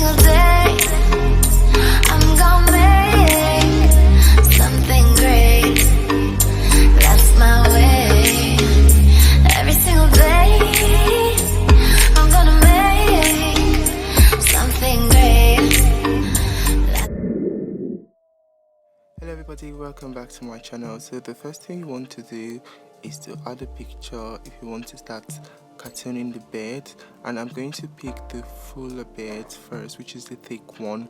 single day I'm gonna make something great. That's my way. Every single day I'm gonna make something great. Hello everybody, welcome back to my channel. So the first thing you want to do is to add a picture if you want to start cartooning the bird, and I'm going to pick the fuller bird first, which is the thick one.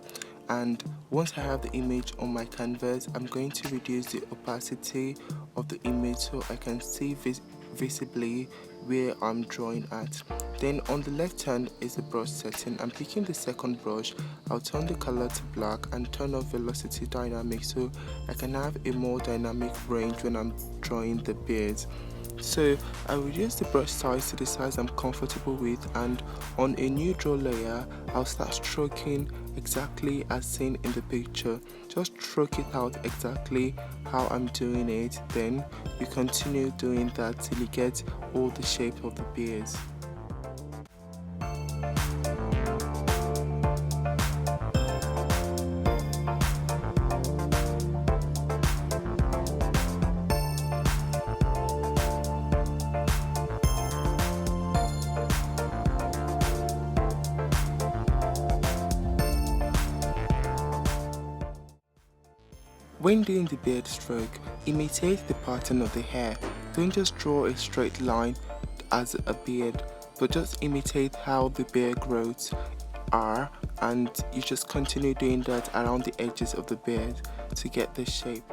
And once I have the image on my canvas, I'm going to reduce the opacity of the image so I can see visibly where I'm drawing at. Then on the left hand is the brush setting. I'm picking the second brush. I'll turn the color to black and turn off velocity dynamics so I can have a more dynamic range when I'm drawing the birds. So I reduce the brush size to the size I'm comfortable with, and on a new draw layer I'll start stroking exactly as seen in the picture. Just stroke it out exactly how I'm doing it, then you continue doing that till you get all the shape of the bears. When doing the beard stroke, imitate the pattern of the hair. Don't just draw a straight line as a beard, but just imitate how the beard growths are, and you just continue doing that around the edges of the beard to get the shape.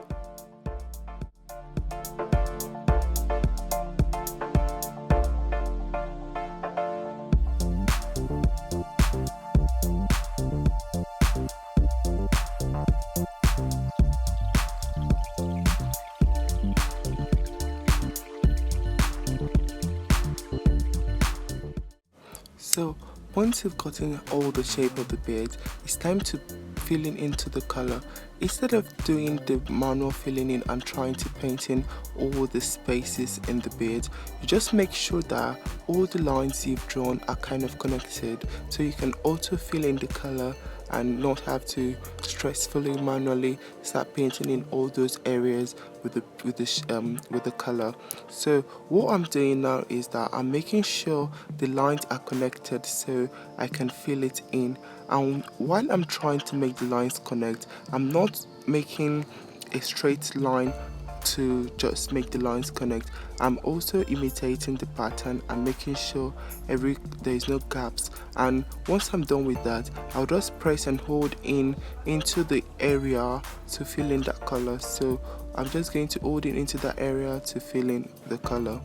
So once you've gotten all the shape of the beard, it's time to fill into the color. Instead of doing the manual filling in and trying to paint in all the spaces in the beard, you just make sure that all the lines you've drawn are kind of connected, so you can auto fill in the color and not have to stressfully manually start painting in all those areas with the color. So what I'm doing now is that I'm making sure the lines are connected so I can fill it in. And while I'm trying to make the lines connect, I'm not making a straight line to just make the lines connect. I'm also imitating the pattern and making sure there is no gaps. And once I'm done with that, I'll just press and hold into the area to fill in that color. So I'm just going to hold it into that area to fill in the color.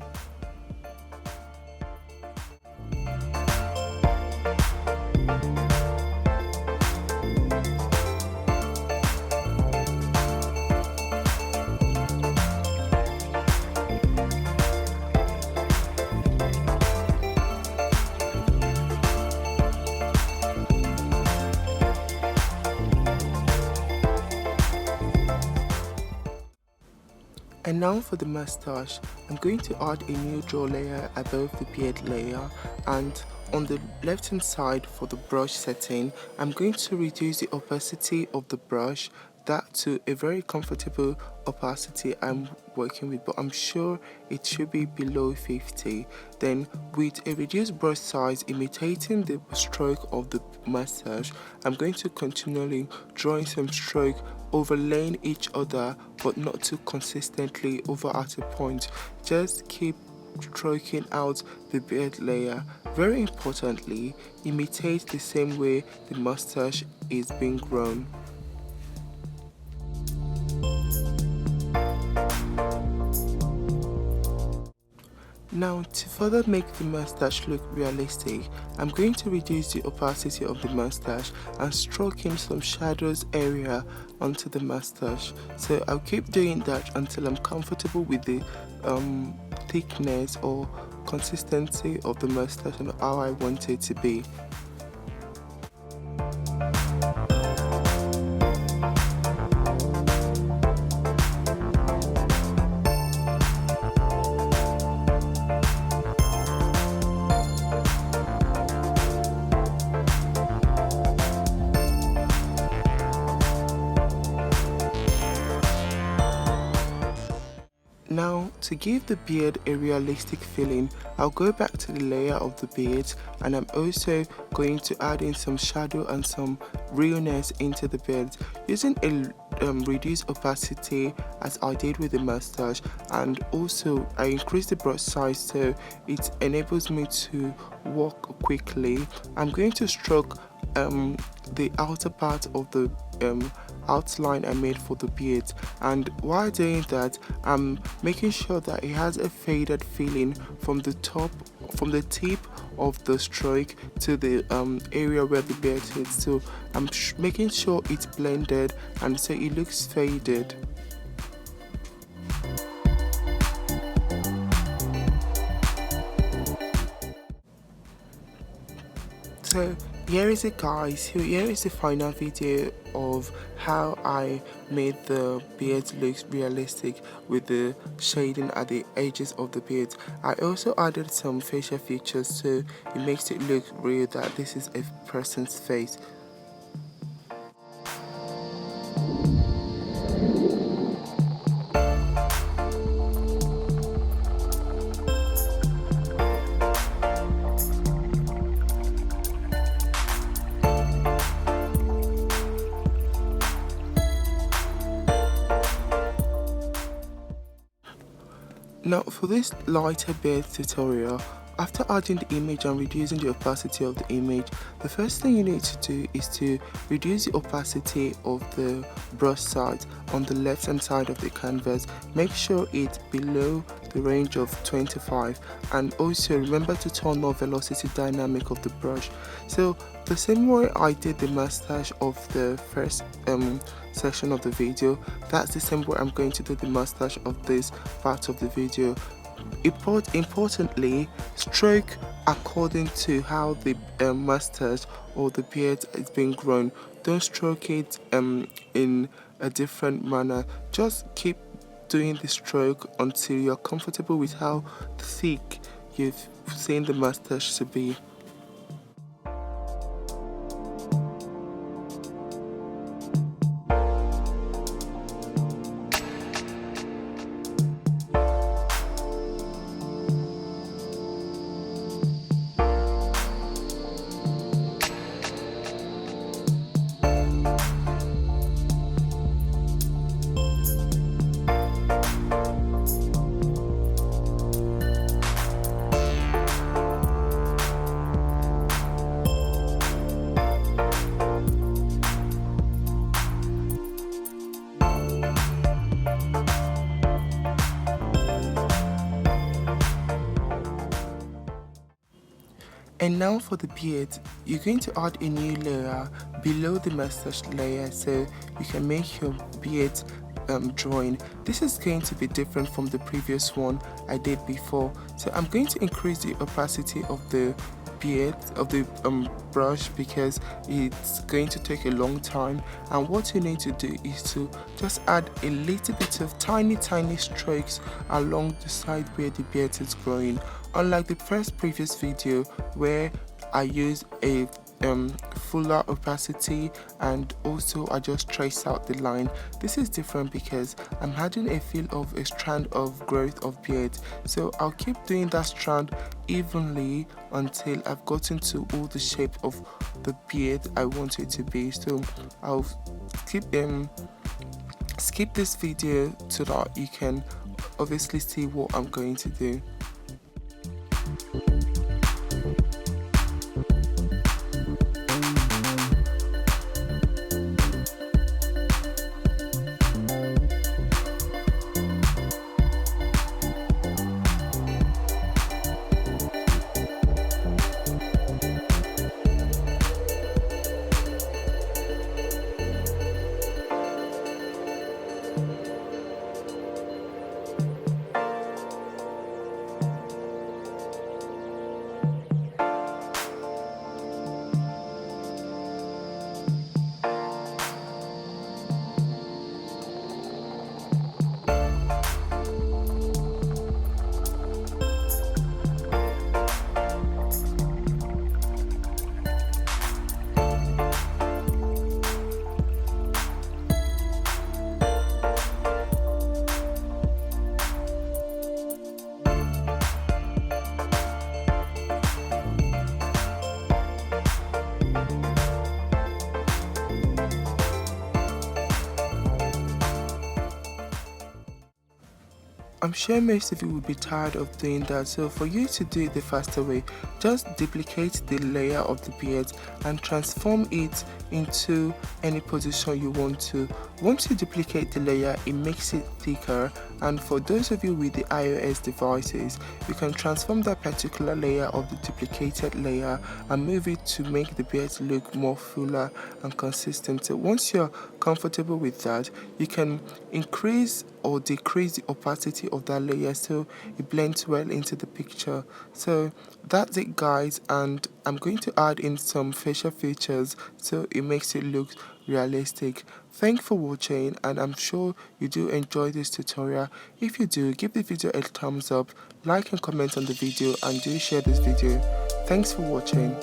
And now for the mustache, I'm going to add a new draw layer above the beard layer, and on the left hand side for the brush setting, I'm going to reduce the opacity of the brush, that to a very comfortable opacity I'm working with, but I'm sure it should be below 50. Then with a reduced brush size imitating the stroke of the mustache, I'm going to continually drawing some stroke overlaying each other, but not too consistently over at a point. Just keep stroking out the beard layer. Very importantly, imitate the same way the mustache is being grown. Now, to further make the mustache look realistic, I'm going to reduce the opacity of the mustache and stroke in some shadows area onto the mustache. So I'll keep doing that until I'm comfortable with the thickness or consistency of the mustache and how I want it to be. Now, to give the beard a realistic feeling, I'll go back to the layer of the beard, and I'm also going to add in some shadow and some realness into the beard using a reduced opacity as I did with the mustache, and also I increased the brush size so it enables me to work quickly. I'm going to stroke the outer part of the outline I made for the beard, and while doing that I'm making sure that it has a faded feeling from the tip of the stroke to the area where the beard hits. So I'm making sure it's blended and so it looks faded. So here is it, guys. Here is the final video of how I made the beard look realistic with the shading at the edges of the beard. I also added some facial features so it makes it look real that this is a person's face. Now for this lighter beard tutorial, after adding the image and reducing the opacity of the image, the first thing you need to do is to reduce the opacity of the brush side on the left hand side of the canvas. Make sure it's below the range of 25, and also remember to turn off velocity dynamic of the brush. So the same way I did the mustache of the first section of the video, that's the same way I'm going to do the mustache of this part of the video. Importantly, stroke according to how the mustache or the beard is being grown. Don't stroke it in a different manner. Just keep doing the stroke until you're comfortable with how thick you've seen the mustache to be. And now for the beard, you're going to add a new layer below the mustache layer so you can make your beard drawing. This is going to be different from the previous one I did before. So I'm going to increase the opacity of the beard of the brush because it's going to take a long time, and what you need to do is to just add a little bit of tiny strokes along the side where the beard is growing. Unlike the previous video where I used a fuller opacity and also I just trace out the line, this is different because I'm adding a feel of a strand of growth of beard. So I'll keep doing that strand evenly until I've gotten to all the shape of the beard I want it to be. So I'll skip this video so that you can obviously see what I'm going to do. I'm sure most of you will be tired of doing that, so for you to do it the faster way, just duplicate the layer of the beard and transform it into any position you want to. Once you duplicate the layer, it makes it thicker, and for those of you with the iOS devices, you can transform that particular layer of the duplicated layer and move it to make the beard look more fuller and consistent. So once you're comfortable with that, you can increase or decrease the opacity of that layer so it blends well into the picture. So that's it, guys, and I'm going to add in some facial features so it makes it look realistic. Thanks for watching, and I'm sure you do enjoy this tutorial. If you do, give the video a thumbs up, like and comment on the video, and do share this video. Thanks for watching.